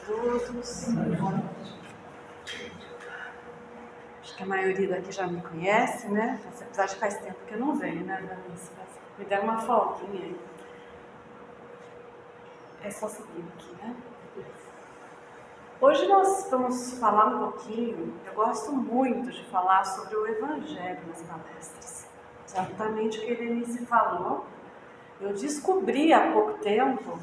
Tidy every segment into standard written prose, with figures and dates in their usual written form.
todos. Acho que a maioria daqui já me conhece, né? Apesar de faz tempo que eu não venho, né, Danice? Me deram uma folguinha aí. É só seguir aqui, né? Hoje nós vamos falar um pouquinho, eu gosto muito de falar sobre o Evangelho nas palestras. Exatamente o que a Denise falou. Eu descobri há pouco tempo,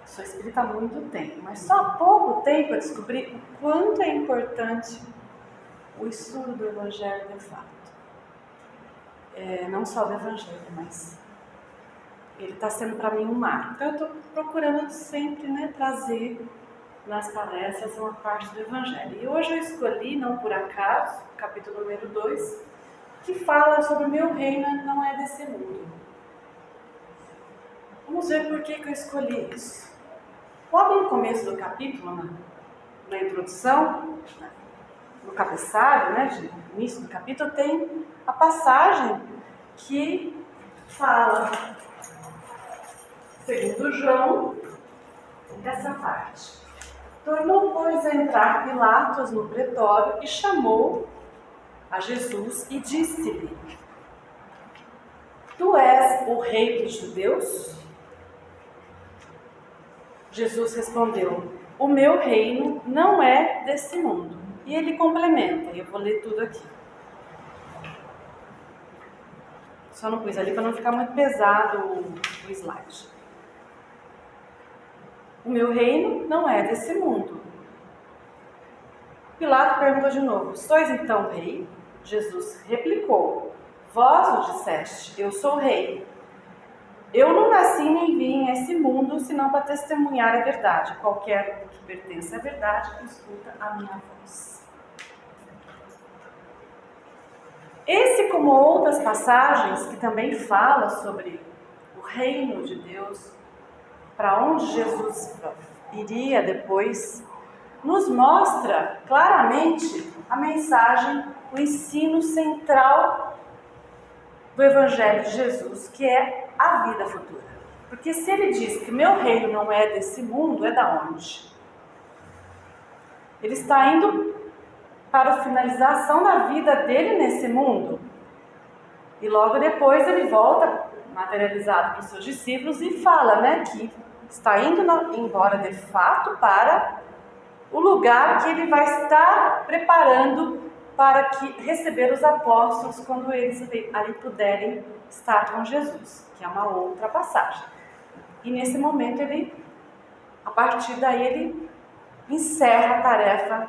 sou espírita há muito tempo, mas só há pouco tempo eu descobri o quanto é importante o estudo do Evangelho de fato. Não só do Evangelho, mas ele está sendo para mim um marco. Então eu estou procurando sempre, né, trazer nas palestras uma parte do Evangelho. E hoje eu escolhi, não por acaso, o capítulo número 2, que fala sobre o meu reino não é desse mundo. Vamos ver por que eu escolhi isso. Logo no começo do capítulo, na introdução, no cabeçalho, né, no início do capítulo, tem a passagem que fala, segundo João, dessa parte. Tornou, pois, a entrar Pilatos no pretório e chamou a Jesus e disse-lhe: Tu és o rei dos judeus? Jesus respondeu: O meu reino não é desse mundo. E ele complementa, e eu vou ler tudo aqui. Só não pus ali para não ficar muito pesado o slide. O meu reino não é desse mundo. Pilatos perguntou de novo: Sois então rei? Jesus replicou: Vós o disseste, eu sou rei. Eu não nasci nem vim a esse mundo senão para testemunhar a verdade. Qualquer que pertence à verdade escuta a minha voz. Esse, como outras passagens que também fala sobre o reino de Deus, para onde Jesus iria depois, nos mostra claramente a mensagem, o ensino central do Evangelho de Jesus, que é a vida futura. Porque se ele diz que meu reino não é desse mundo, é da onde? Ele está indo para a finalização da vida dele nesse mundo. E logo depois ele volta, materializado para os seus discípulos, e fala, né, que está indo embora de fato para o lugar que ele vai estar preparando para receber os apóstolos quando eles ali puderem estar com Jesus, que é uma outra passagem. E nesse momento a partir daí ele encerra a tarefa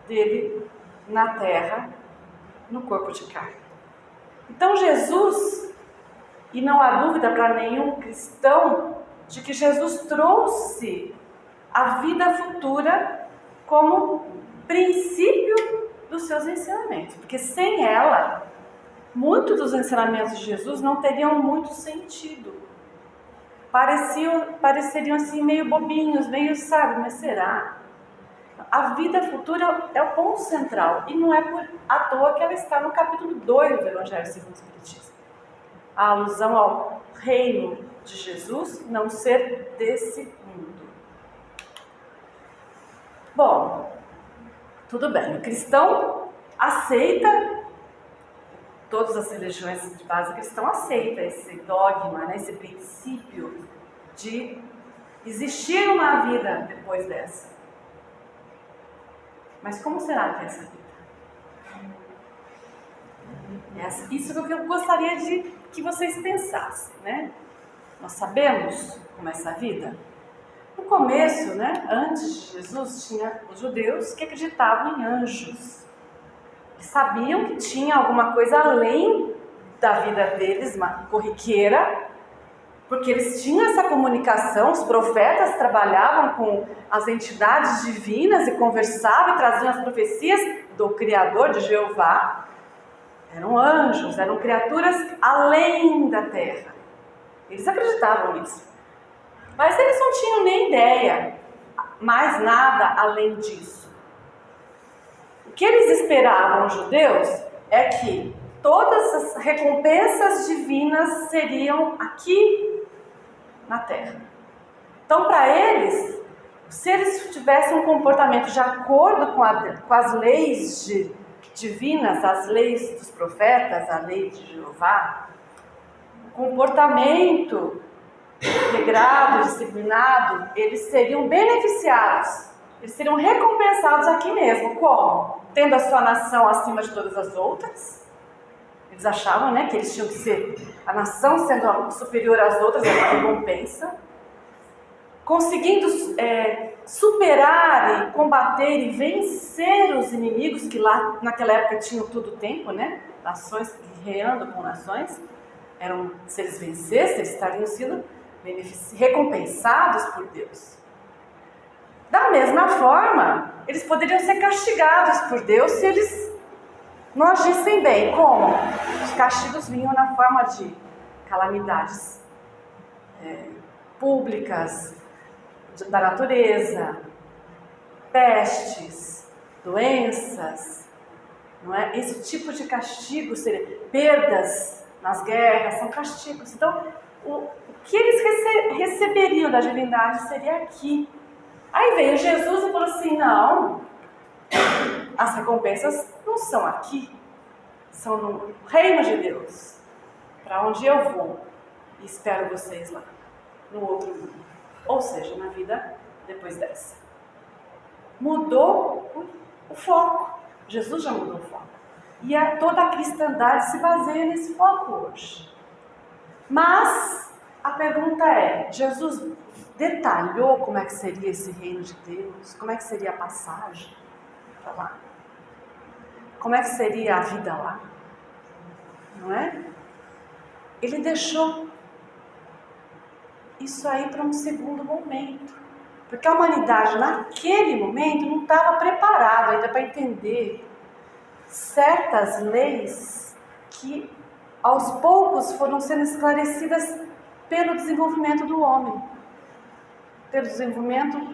dele na terra, no corpo de carne. Então Jesus, e não há dúvida para nenhum cristão, de que Jesus trouxe a vida futura como princípio dos seus ensinamentos, porque sem ela, muitos dos ensinamentos de Jesus não teriam muito sentido. Pareceriam assim meio bobinhos, meio, sabe, mas será? A vida futura é o ponto central, e não é por à toa que ela está no capítulo 2 do Evangelho segundo o Espiritismo. A alusão ao reino de Jesus não ser desse mundo. Bom, tudo bem, o cristão aceita, todas as religiões de base cristã aceitam esse dogma, né, esse princípio de existir uma vida depois dessa. Mas como será que é essa vida? Isso é o que eu gostaria de que vocês pensassem, né? Nós sabemos como é essa vida? No começo, né, antes de Jesus, tinha os judeus que acreditavam em anjos. Eles sabiam que tinha alguma coisa além da vida deles, uma corriqueira, porque eles tinham essa comunicação, os profetas trabalhavam com as entidades divinas e conversavam e traziam as profecias do Criador, de Jeová. Eram anjos, eram criaturas além da terra. Eles acreditavam nisso. Mas eles não tinham nem ideia, mais nada além disso. O que eles esperavam, os judeus, é que todas as recompensas divinas seriam aqui na terra. Então, para eles, tivesse um comportamento de acordo com as leis divinas, as leis dos profetas, a lei de Jeová, comportamento regrado, disciplinado, eles seriam beneficiados, eles seriam recompensados aqui mesmo. Como? Tendo a sua nação acima de todas as outras. Eles achavam, né, que eles tinham que ser, a nação sendo superior às outras, era uma recompensa. Conseguindo superar e combater e vencer os inimigos, que lá naquela época tinham todo o tempo, né? Nações guerreando com nações. Se eles vencessem, eles estariam sendo recompensados por Deus. Da mesma forma, eles poderiam ser castigados por Deus se eles não agissem bem. Como? Os castigos vinham na forma de calamidades públicas, da natureza, pestes, doenças, não é? Esse tipo de castigo seria perdas nas guerras, são castigos. Então, o que eles receberiam da divindade seria aqui. Aí veio Jesus e falou assim: não, as recompensas não são aqui, são no reino de Deus, para onde eu vou e espero vocês lá, no outro mundo. Ou seja, na vida depois dessa. Mudou o foco. Jesus já mudou o foco. E toda a cristandade se baseia nesse foco hoje. Mas a pergunta é: Jesus detalhou como é que seria esse reino de Deus? Como é que seria a passagem para lá? Como é que seria a vida lá? Não é? Ele deixou isso aí para um segundo momento. Porque a humanidade naquele momento não estava preparada ainda para entender certas leis que aos poucos foram sendo esclarecidas pelo desenvolvimento do homem. Pelo desenvolvimento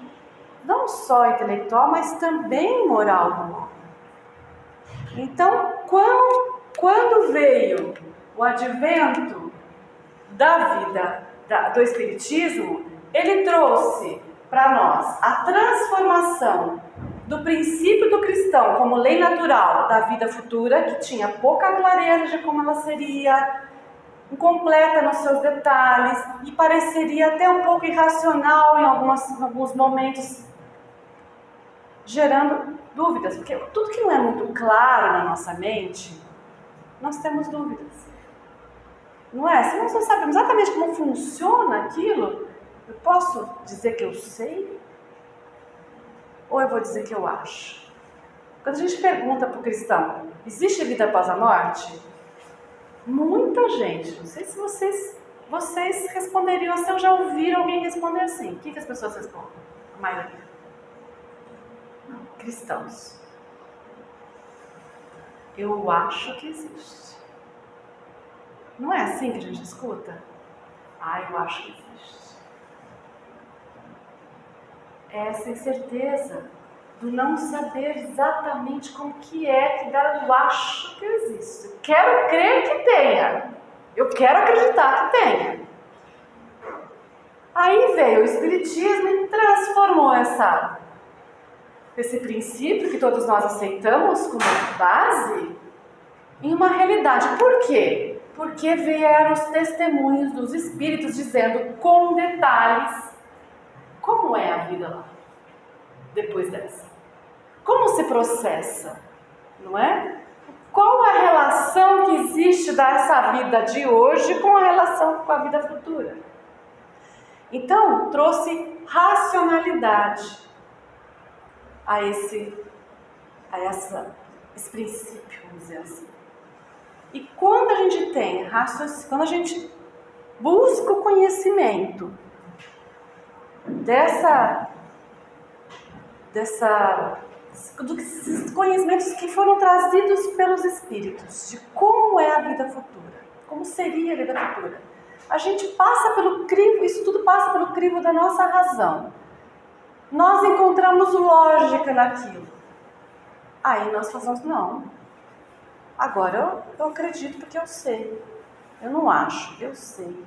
não só intelectual, mas também moral do homem. Então, quando veio o advento da vida do Espiritismo, ele trouxe para nós a transformação do princípio do cristão como lei natural da vida futura, que tinha pouca clareza de como ela seria, incompleta nos seus detalhes e pareceria até um pouco irracional em alguns momentos, gerando dúvidas, porque tudo que não é muito claro na nossa mente, nós temos dúvidas. Não é? Se nós não sabemos exatamente como funciona aquilo, eu posso dizer que eu sei? Ou eu vou dizer que eu acho? Quando a gente pergunta para o cristão, existe vida após a morte? Muita gente, não sei se vocês responderiam, se eu já ouviram alguém responder assim. O que as pessoas respondem? A maioria. Cristãos. Eu acho que existe. Não é assim que a gente escuta? Eu acho que existe. É essa incerteza do não saber exatamente como que é que dá eu acho que existe. Eu quero crer que tenha. Eu quero acreditar que tenha. Aí veio o Espiritismo e transformou esse princípio que todos nós aceitamos como base em uma realidade. Por quê? Porque vieram os testemunhos dos espíritos dizendo com detalhes como é a vida lá, depois dessa. Como se processa, não é? Qual a relação que existe dessa vida de hoje com a relação com a vida futura? Então, trouxe racionalidade a esse princípio, vamos dizer assim. E quando a gente tem quando a gente busca o conhecimento dos conhecimentos que foram trazidos pelos espíritos, de como é a vida futura, como seria a vida futura, a gente passa pelo crivo, isso tudo passa pelo crivo da nossa razão. Nós encontramos lógica naquilo. Aí nós falamos, não, agora eu acredito porque eu sei. Eu não acho, eu sei.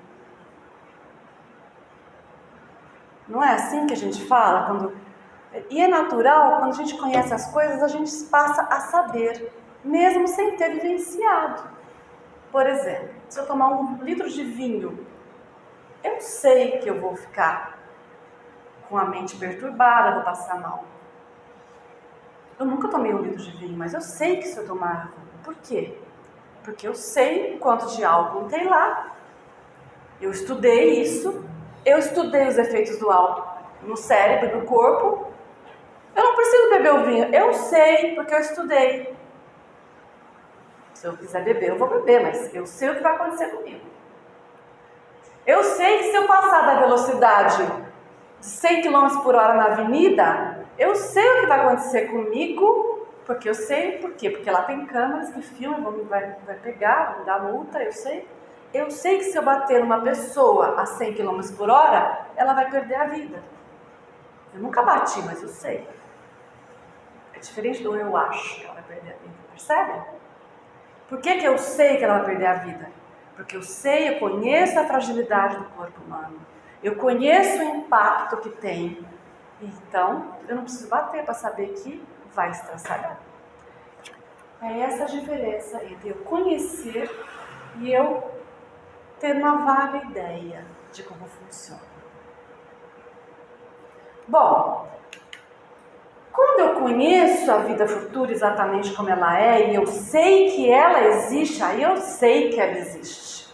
Não é assim que a gente fala quando E é natural, quando a gente conhece as coisas, a gente passa a saber, mesmo sem ter vivenciado. Por exemplo, se eu tomar 1 litro de vinho, eu sei que eu vou ficar com a mente perturbada, vou passar mal. Eu nunca tomei 1 litro de vinho, mas eu sei que se eu tomar, por quê? Porque eu sei quanto de álcool tem lá. Eu estudei isso, eu estudei os efeitos do álcool no cérebro, no corpo. Eu não preciso beber o vinho, eu sei porque eu estudei. Se eu quiser beber, eu vou beber, mas eu sei o que vai acontecer comigo. Eu sei que se eu passar da velocidade de 100 km por hora na avenida, eu sei o que vai acontecer comigo, porque eu sei por quê? Porque lá tem câmeras que filmam, vai pegar, vai dar multa, eu sei. Eu sei que se eu bater numa pessoa a 100 km por hora, ela vai perder a vida. Eu nunca bati, mas eu sei. É diferente do eu acho que ela vai perder a vida, percebe? Por que eu sei que ela vai perder a vida? Porque eu sei, eu conheço a fragilidade do corpo humano. Eu conheço o impacto que tem. Então, eu não preciso bater para saber que vai estraçalhar. É essa a diferença entre eu conhecer e eu ter uma vaga ideia de como funciona. Bom, quando eu conheço a vida futura exatamente como ela é e eu sei que ela existe, aí eu sei que ela existe.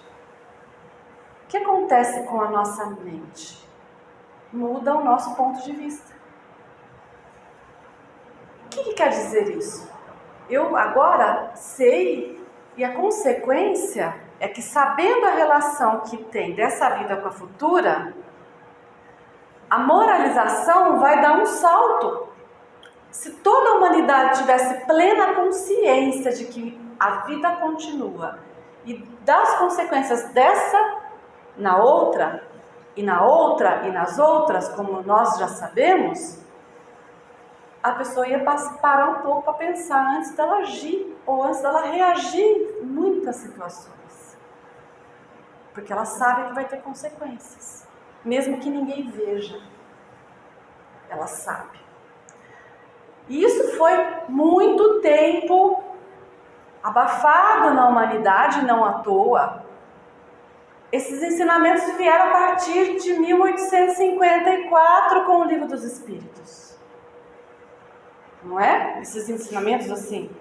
O que acontece com a nossa mente? Muda o nosso ponto de vista. O que quer dizer isso? Eu agora sei, e a consequência é que, sabendo a relação que tem dessa vida com a futura, a moralização vai dar um salto. Se toda a humanidade tivesse plena consciência de que a vida continua e das consequências dessa na outra, e na outra, e nas outras, como nós já sabemos, a pessoa ia parar um pouco para pensar antes dela agir, ou antes dela reagir em muitas situações. Porque ela sabe que vai ter consequências, mesmo que ninguém veja. Ela sabe. E isso foi muito tempo abafado na humanidade, não à toa. Esses ensinamentos vieram a partir de 1854 com o Livro dos Espíritos. Não é? Esses ensinamentos assim,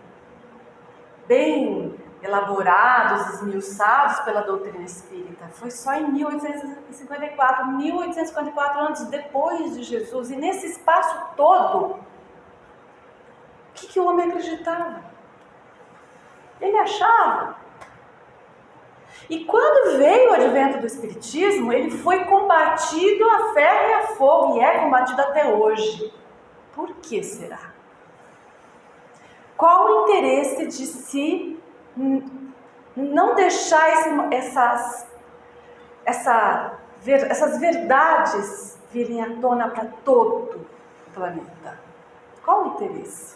bem elaborados, esmiuçados pela doutrina espírita. Foi só em 1854 anos depois de Jesus. E nesse espaço todo, o que o homem acreditava? Ele achava. E quando veio o advento do Espiritismo, ele foi combatido a ferro e a fogo, e é combatido até hoje. Por que será? Qual o interesse de se não deixar essas verdades virem à tona para todo o planeta? Qual o interesse?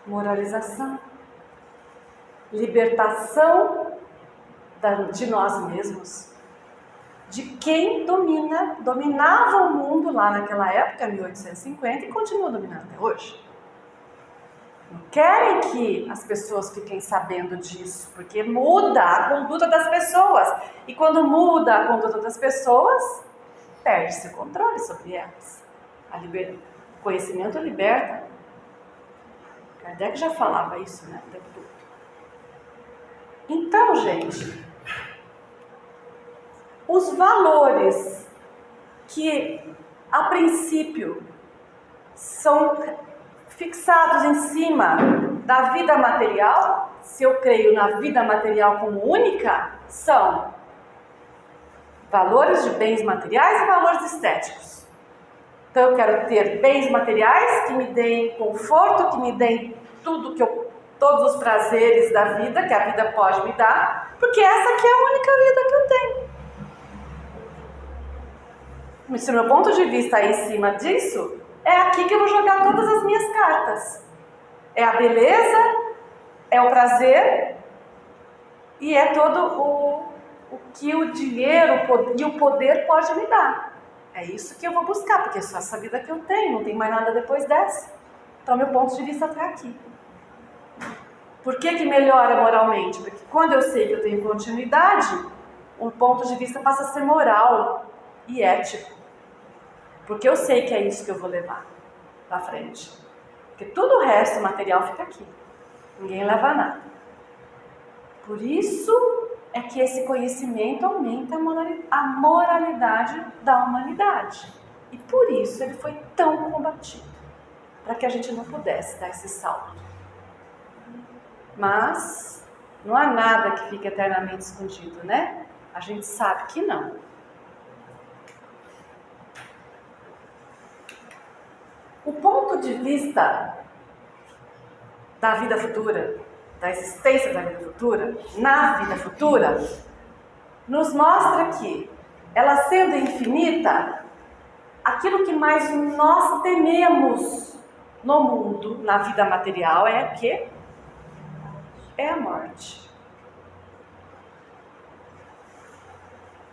Moralização. Libertação de nós mesmos, de quem dominava o mundo lá naquela época, 1850, e continua dominando até hoje. Não querem que as pessoas fiquem sabendo disso, porque muda a conduta das pessoas, e quando muda a conduta das pessoas, perde-se o controle sobre elas. O conhecimento liberta. Kardec já falava isso, né? O tempo todo. Então, gente, os valores que, a princípio, são fixados em cima da vida material, se eu creio na vida material como única, são valores de bens materiais e valores estéticos. Então, eu quero ter bens materiais que me deem conforto, que me deem todos os prazeres da vida, que a vida pode me dar, porque essa aqui é a única vida que eu tenho. Se o meu ponto de vista é em cima disso, é aqui que eu vou jogar todas as minhas cartas. É a beleza, é o prazer, e é todo o que o dinheiro e o poder pode me dar. É isso que eu vou buscar, porque é só essa vida que eu tenho, não tem mais nada depois dessa. Então, meu ponto de vista está aqui. Por que melhora moralmente? Porque quando eu sei que eu tenho continuidade, um ponto de vista passa a ser moral e ético. Porque eu sei que é isso que eu vou levar para frente. Porque tudo o resto material fica aqui. Ninguém leva nada. Por isso é que esse conhecimento aumenta a moralidade da humanidade. E por isso ele foi tão combatido. Para que a gente não pudesse dar esse salto. Mas não há nada que fique eternamente escondido, né? A gente sabe que não. O ponto de vista da vida futura, da existência da vida futura, na vida futura, nos mostra que, ela sendo infinita, aquilo que mais nós tememos no mundo, na vida material, é o quê? É a morte.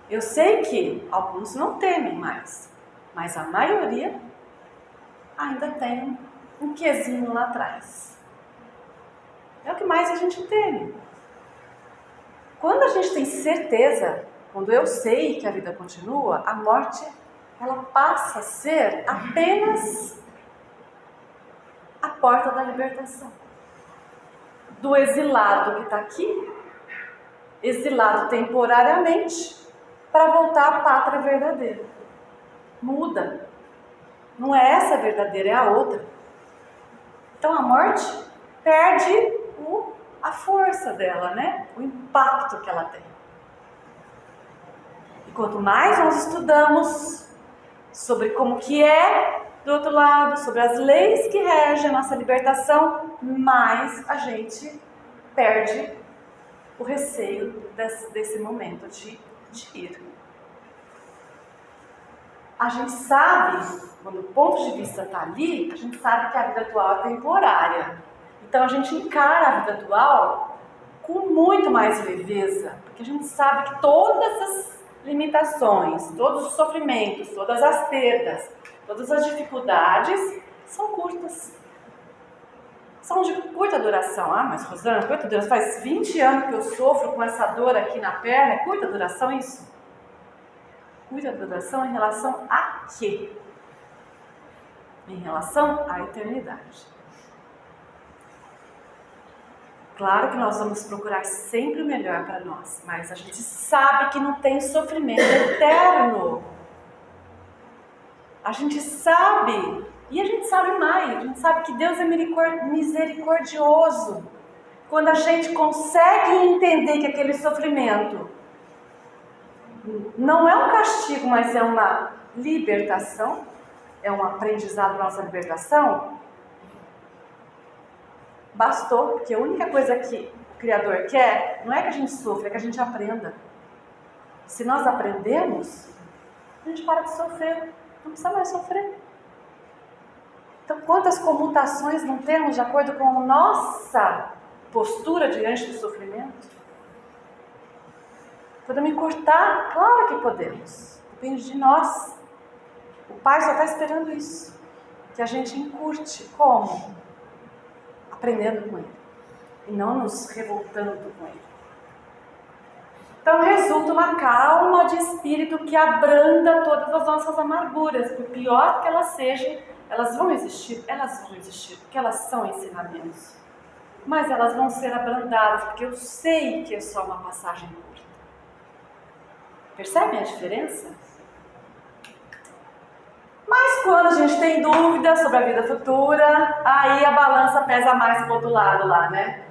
Eu sei que alguns não temem mais, mas a maioria ainda tem um quezinho lá atrás. É o que mais a gente teme. Quando a gente tem certeza, quando eu sei que a vida continua, a morte, ela passa a ser apenas a porta da libertação. Do exilado que está aqui, exilado temporariamente, para voltar à pátria verdadeira. Muda. Não é essa a verdadeira, é a outra. Então a morte perde a força dela, né? O impacto que ela tem. E quanto mais nós estudamos sobre como que é do outro lado, sobre as leis que regem a nossa libertação, mais a gente perde o receio desse momento de ir. A gente sabe, quando o ponto de vista está ali, a gente sabe que a vida atual é temporária. Então a gente encara a vida atual com muito mais leveza, porque a gente sabe que todas as limitações, todos os sofrimentos, todas as perdas, todas as dificuldades são curtas. São de curta duração. Ah, mas Rosana, curta duração, faz 20 anos que eu sofro com essa dor aqui na perna, é curta duração isso? Curta duração em relação a quê? Em relação à eternidade. Claro que nós vamos procurar sempre o melhor para nós, mas a gente sabe que não tem sofrimento eterno. A gente sabe, e a gente sabe mais, a gente sabe que Deus é misericordioso. Quando a gente consegue entender que aquele sofrimento não é um castigo, mas é uma libertação, é um aprendizado da nossa libertação, bastou, porque a única coisa que o Criador quer não é que a gente sofra, é que a gente aprenda. Se nós aprendemos, a gente para de sofrer, não precisa mais sofrer. Então, quantas comutações não temos de acordo com a nossa postura diante do sofrimento? Podemos cortar? Claro que podemos. Depende de nós. O Pai só está esperando isso. Que a gente encurte. Como? Aprendendo com Ele. E não nos revoltando com Ele. Então resulta uma calma de espírito que abranda todas as nossas amarguras. Por pior que elas sejam, elas vão existir, porque elas são ensinamentos. Mas elas vão ser abrandadas, porque eu sei que é só uma passagem curta. Percebem a diferença? Mas quando a gente tem dúvida sobre a vida futura, aí a balança pesa mais pro outro lado lá, né?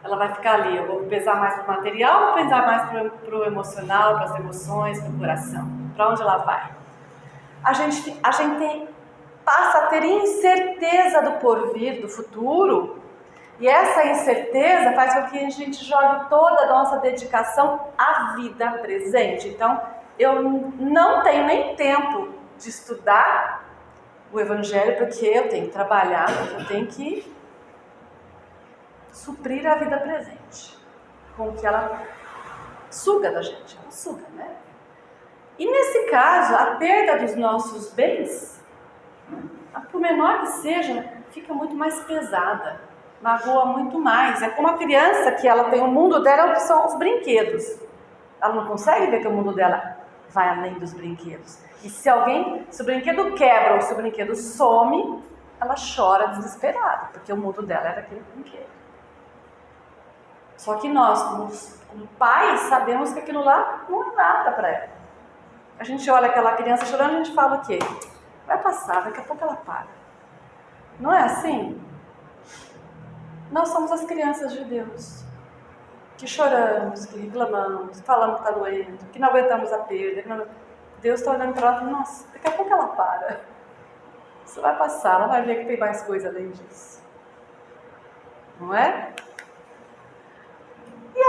Ela vai ficar ali, eu vou pesar mais pro material, vou pesar mais pro emocional, para as emoções, pro coração. Para onde ela vai? A gente passa a ter incerteza do porvir, do futuro, e essa incerteza faz com que a gente jogue toda a nossa dedicação à vida presente. Então, eu não tenho nem tempo de estudar o Evangelho, porque eu tenho que trabalhar, porque eu tenho que suprir a vida presente, com o que ela suga da gente, ela suga, né? E nesse caso, a perda dos nossos bens, por menor que seja, fica muito mais pesada, magoa muito mais. É como a criança que ela tem o mundo dela, que são os brinquedos. Ela não consegue ver que o mundo dela vai além dos brinquedos. E se o brinquedo quebra ou se o brinquedo some, ela chora desesperada, porque o mundo dela era aquele brinquedo. Só que nós, como pais, sabemos que aquilo lá não é nada para ela. A gente olha aquela criança chorando e a gente fala o quê? Vai passar, daqui a pouco ela para. Não é assim? Nós somos as crianças de Deus, que choramos, que reclamamos, que falamos que está doendo, que não aguentamos a perda. Deus está olhando para ela e fala, nossa, daqui a pouco ela para. Isso vai passar, ela vai ver que tem mais coisa além disso. Não é? E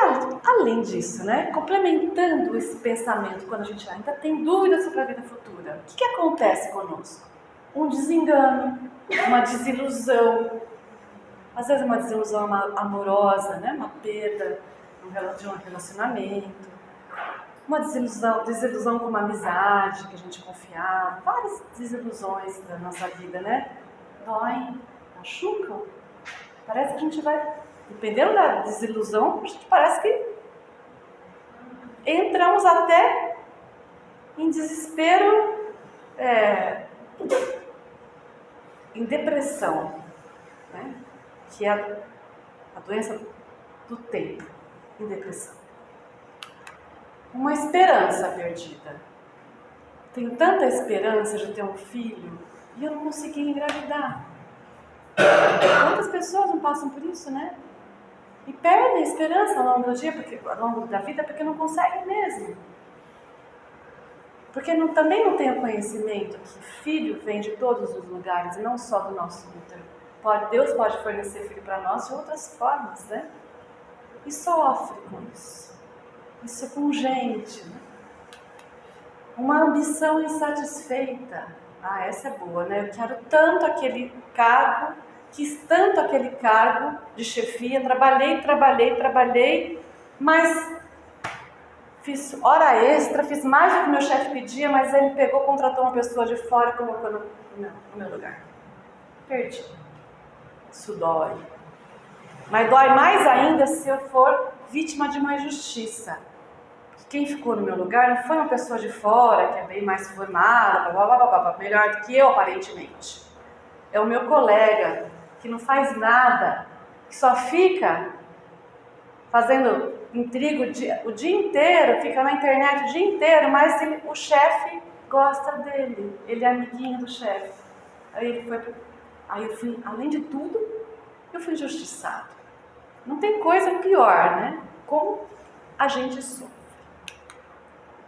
além disso, né, complementando esse pensamento, quando a gente ainda tem dúvidas sobre a vida futura, o que acontece conosco? Um desengano, uma desilusão, às vezes uma desilusão amorosa, né, uma perda de um relacionamento, uma desilusão com uma amizade que a gente confiava, várias desilusões da nossa vida, né? Doem, machucam. Parece que a gente vai, dependendo da desilusão, a gente parece que entramos até em desespero, em depressão, né? Que é a doença do tempo, em depressão. Uma esperança perdida. Tenho tanta esperança de ter um filho e eu não consegui engravidar. Quantas pessoas não passam por isso, né? E perdem a esperança ao longo do dia, ao longo da vida, porque não conseguem mesmo. Porque também não tem o conhecimento que filho vem de todos os lugares, e não só do nosso útero. Deus pode fornecer filho para nós de outras formas, né? E sofre com isso. Isso é pungente, né? Uma ambição insatisfeita. Essa é boa, né? Eu quero tanto aquele cargo, quis tanto aquele cargo de chefia, trabalhei, mas fiz hora extra, fiz mais do que o meu chefe pedia, mas ele pegou, contratou uma pessoa de fora e colocou no meu lugar. Perdi. Isso dói. Mas dói mais ainda se eu for vítima de uma injustiça. Quem ficou no meu lugar não foi uma pessoa de fora, que é bem mais formada, melhor do que eu, aparentemente. É o meu colega, que não faz nada, que só fica fazendo intriga o dia inteiro, fica na internet o dia inteiro, mas o chefe gosta dele, ele é amiguinho do chefe. Aí eu fui, além de tudo, eu fui injustiçado. Não tem coisa pior, né? Como a gente sofre.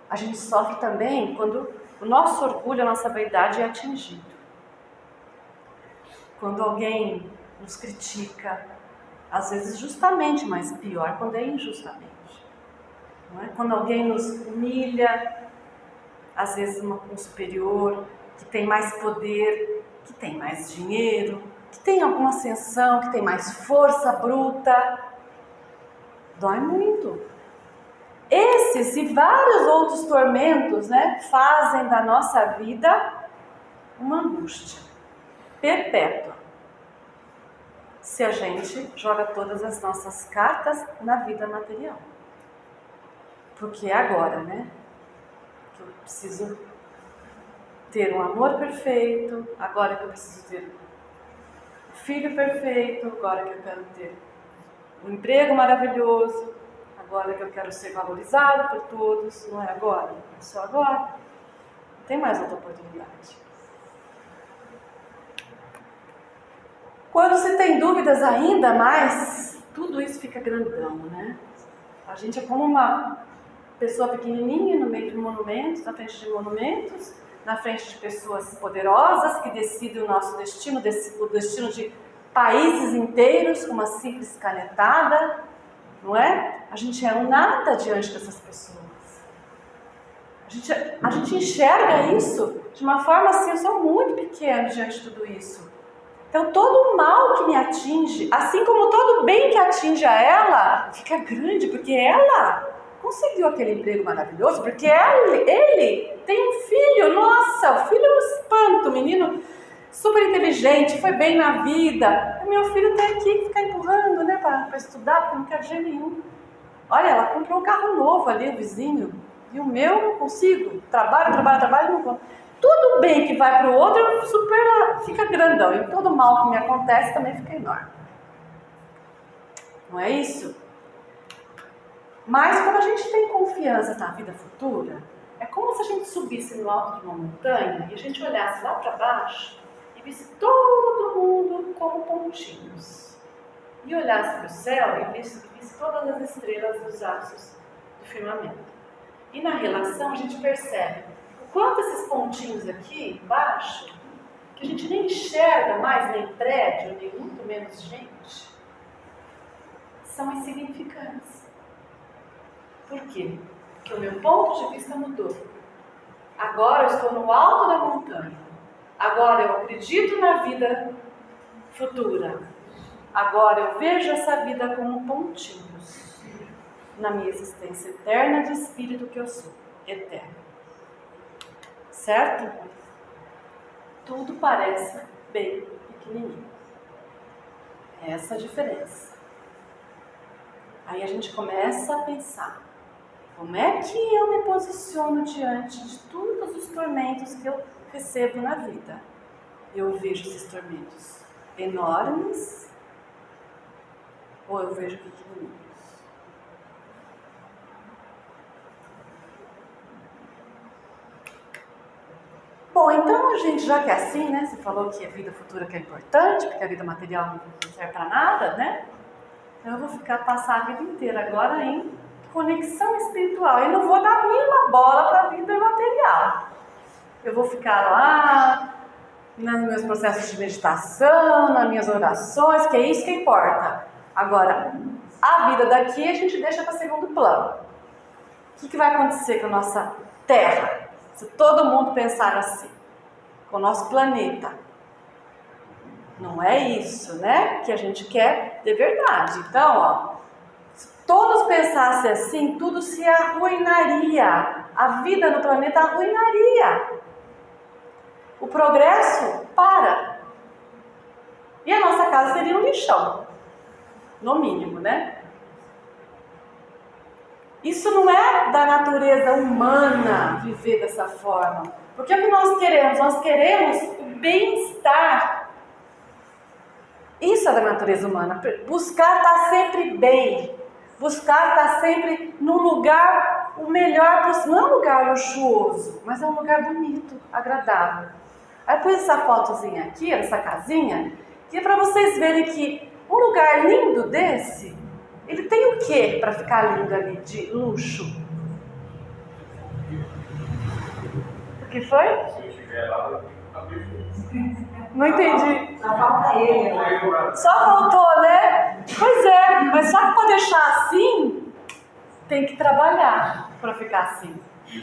A gente sofre também quando o nosso orgulho, a nossa vaidade é atingido. Quando alguém nos critica, às vezes justamente, mas pior quando é injustamente. Não é? Quando alguém nos humilha, às vezes um superior que tem mais poder, que tem mais dinheiro, que tem alguma ascensão, que tem mais força bruta, dói muito. Esses e vários outros tormentos, né, fazem da nossa vida uma angústia perpétua. Se a gente joga todas as nossas cartas na vida material. Porque é agora, né, que eu preciso ter um amor perfeito, agora que eu preciso ter um filho perfeito, agora que eu quero ter um emprego maravilhoso, agora que eu quero ser valorizado por todos, não é agora, é só agora. Não tem mais outra oportunidade. Quando se tem dúvidas ainda mais, tudo isso fica grandão, né? A gente é como uma pessoa pequenininha no meio de monumentos, na frente de monumentos, na frente de pessoas poderosas que decidem o nosso destino, o destino de países inteiros com uma simples canetada, não é? A gente é um nada diante dessas pessoas. A gente enxerga isso de uma forma assim, eu sou muito pequeno diante de tudo isso. Então todo o mal que me atinge, assim como todo o bem que atinge a ela, fica grande, porque ela conseguiu aquele emprego maravilhoso, porque ele tem um filho, nossa, o filho é um espanto, menino super inteligente, foi bem na vida. O meu filho tem que ficar empurrando, né, para estudar, porque não quer jeito nenhum. Olha, ela comprou um carro novo ali, o vizinho, e o meu não consigo. Trabalho, não vou. Tudo bem que vai para o outro, fica grandão. E todo mal que me acontece também fica enorme. Não é isso? Mas quando a gente tem confiança na vida futura, é como se a gente subisse no alto de uma montanha e a gente olhasse lá para baixo e visse todo mundo como pontinhos. E olhasse para o céu e visse todas as estrelas dos astros do firmamento. E na relação a gente percebe o quanto esses pontinhos aqui embaixo, que a gente nem enxerga mais, nem prédio, nem muito menos gente, são insignificantes. Por quê? Porque o meu ponto de vista mudou. Agora eu estou no alto da montanha. Agora eu acredito na vida futura. Agora eu vejo essa vida como pontinhos na minha existência eterna de espírito que eu sou, eterno. Certo? Tudo parece bem pequenininho. É essa a diferença. Aí a gente começa a pensar, como é que eu me posiciono diante de todos os tormentos que eu recebo na vida? Eu vejo esses tormentos enormes ou eu vejo pequenininhos? Bom, então a gente, já que é assim, né? Você falou que a vida futura que é importante, porque a vida material não serve para nada, né? Eu vou passar a vida inteira agora em conexão espiritual. Eu não vou dar a mínima bola para a vida material. Eu vou ficar lá, nos meus processos de meditação, nas minhas orações, que é isso que importa. Agora, a vida daqui a gente deixa para segundo plano. O que vai acontecer com a nossa Terra? Se todo mundo pensar assim, com o nosso planeta. Não é isso, né? Que a gente quer de verdade. Então, ó, se todos pensassem assim, tudo se arruinaria. A vida no planeta arruinaria. O progresso para. E a nossa casa seria um lixão. No mínimo, né? Isso não é da natureza humana viver dessa forma. Porque o que nós queremos? Nós queremos o bem-estar. Isso é da natureza humana. Buscar estar sempre bem. Buscar estar sempre num lugar o melhor possível. Não é um lugar luxuoso, mas é um lugar bonito, agradável. Aí eu pus essa fotozinha aqui, essa casinha, que é para vocês verem que um lugar lindo desse, ele tem o que para ficar lindo ali de luxo? O que foi? Não entendi. Só falta ele. Só faltou, né? Pois é, mas só que para deixar assim, tem que trabalhar para ficar assim.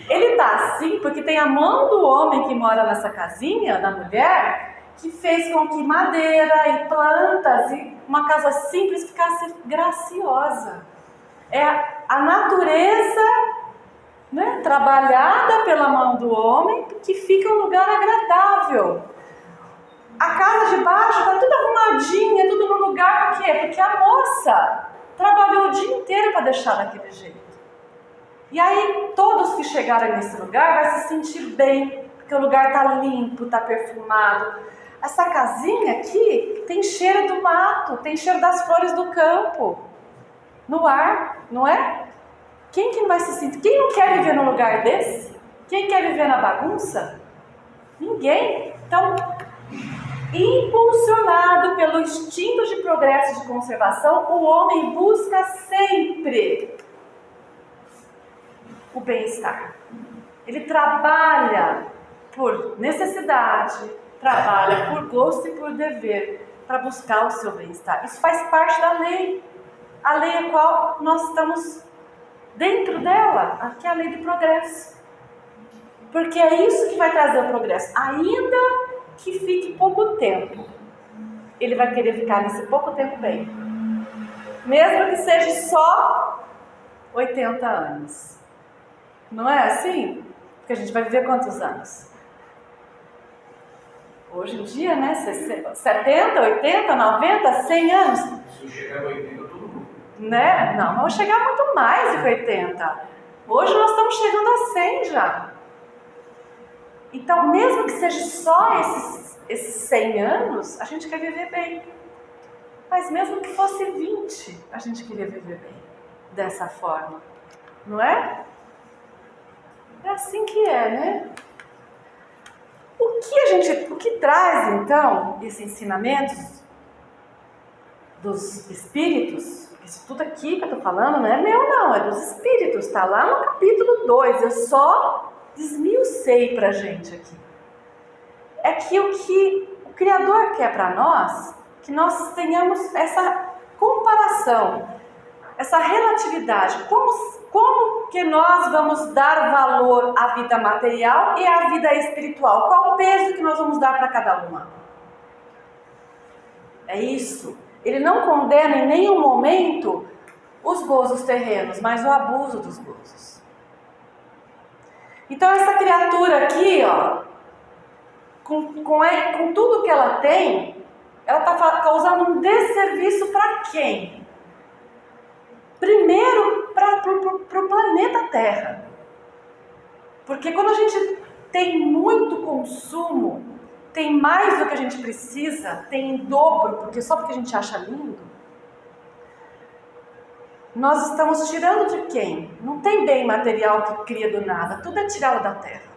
Ele tá assim porque tem a mão do homem que mora nessa casinha, da mulher, que fez com que madeira e plantas e uma casa simples ficasse graciosa. É a natureza, né, trabalhada pela mão do homem, que fica um lugar agradável. A casa de baixo está tudo arrumadinha, tudo no lugar, por quê? Porque a moça trabalhou o dia inteiro para deixar daquele jeito. E aí todos que chegarem nesse lugar vão se sentir bem, porque o lugar está limpo, está perfumado. Essa casinha aqui tem cheiro do mato, tem cheiro das flores do campo, no ar, não é? Quem que não vai se sentir? Quem não quer viver num lugar desse? Quem quer viver na bagunça? Ninguém. Então, impulsionado pelo instinto de progresso e de conservação, o homem busca sempre o bem-estar. Ele trabalha por necessidade, trabalha por gosto e por dever, para buscar o seu bem-estar. Isso faz parte da lei. A lei a qual nós estamos dentro dela, aqui é a lei do progresso. Porque é isso que vai trazer o progresso. Ainda que fique pouco tempo, ele vai querer ficar nesse pouco tempo bem. Mesmo que seja só 80 anos. Não é assim? Porque a gente vai viver quantos anos? Hoje em dia, né? 70, 80, 90, 100 anos. Se eu chegar a 80, todo mundo. Né? Não, vamos chegar muito mais do que 80. Hoje nós estamos chegando a 100 já. Então, mesmo que seja só esses 100 anos, a gente quer viver bem. Mas mesmo que fosse 20, a gente queria viver bem. Dessa forma. Não é? É assim que é, né? O que traz, então, esse ensinamento dos espíritos? Isso tudo aqui que eu estou falando não é meu, não, é dos espíritos, está lá no capítulo 2, eu só desmiucei para a gente aqui. É que o Criador quer para nós, que nós tenhamos essa comparação, essa relatividade, como que nós vamos dar valor à vida material e à vida espiritual, qual o peso que nós vamos dar para cada uma. É isso. Ele não condena em nenhum momento os gozos terrenos, mas o abuso dos gozos. Então essa criatura aqui, ó, com tudo que ela tem, ela está causando um desserviço para quem? Primeiro para o planeta Terra. Porque quando a gente tem muito consumo, tem mais do que a gente precisa, tem em dobro, só porque a gente acha lindo, nós estamos tirando de quem? Não tem bem material que cria do nada, tudo é tirado da terra.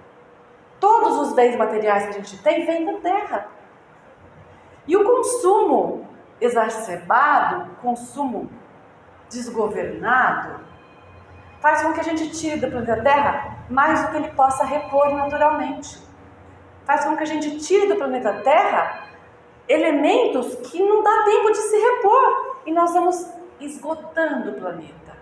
Todos os bens materiais que a gente tem vêm da terra. E o consumo exacerbado, consumo desgovernado, faz com que a gente tire do planeta Terra mais do que ele possa repor naturalmente. Faz com que a gente tire do planeta Terra elementos que não dá tempo de se repor. E nós vamos esgotando o planeta.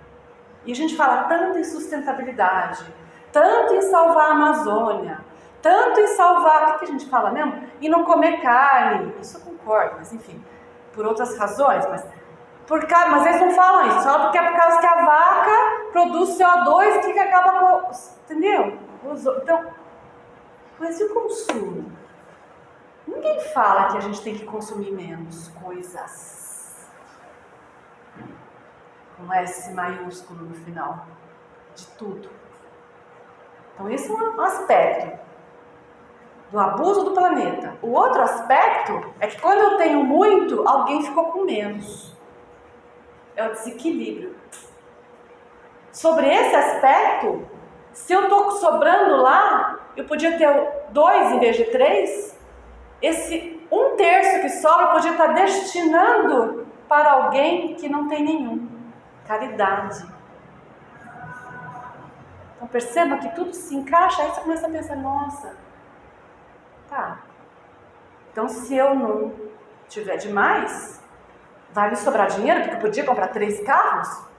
E a gente fala tanto em sustentabilidade, tanto em salvar a Amazônia, tanto em salvar, o que a gente fala mesmo? E não comer carne. Isso eu concordo, mas enfim, por outras razões, mas eles não falam isso, só porque é por causa que a vaca produz CO2 que acaba com... Entendeu? Então, mas e o consumo? Ninguém fala que a gente tem que consumir menos coisas. Com S maiúsculo no final. De tudo. Então esse é um aspecto do abuso do planeta. O outro aspecto é que quando eu tenho muito, alguém ficou com menos. É o desequilíbrio. Sobre esse aspecto, se eu estou sobrando lá, eu podia ter 2 em vez de 3, esse 1/3 que sobra eu podia estar destinando para alguém que não tem nenhum. Caridade. Então perceba que tudo se encaixa, aí você começa a pensar, nossa, tá. Então se eu não tiver demais, vai me sobrar dinheiro, porque eu podia comprar 3 carros?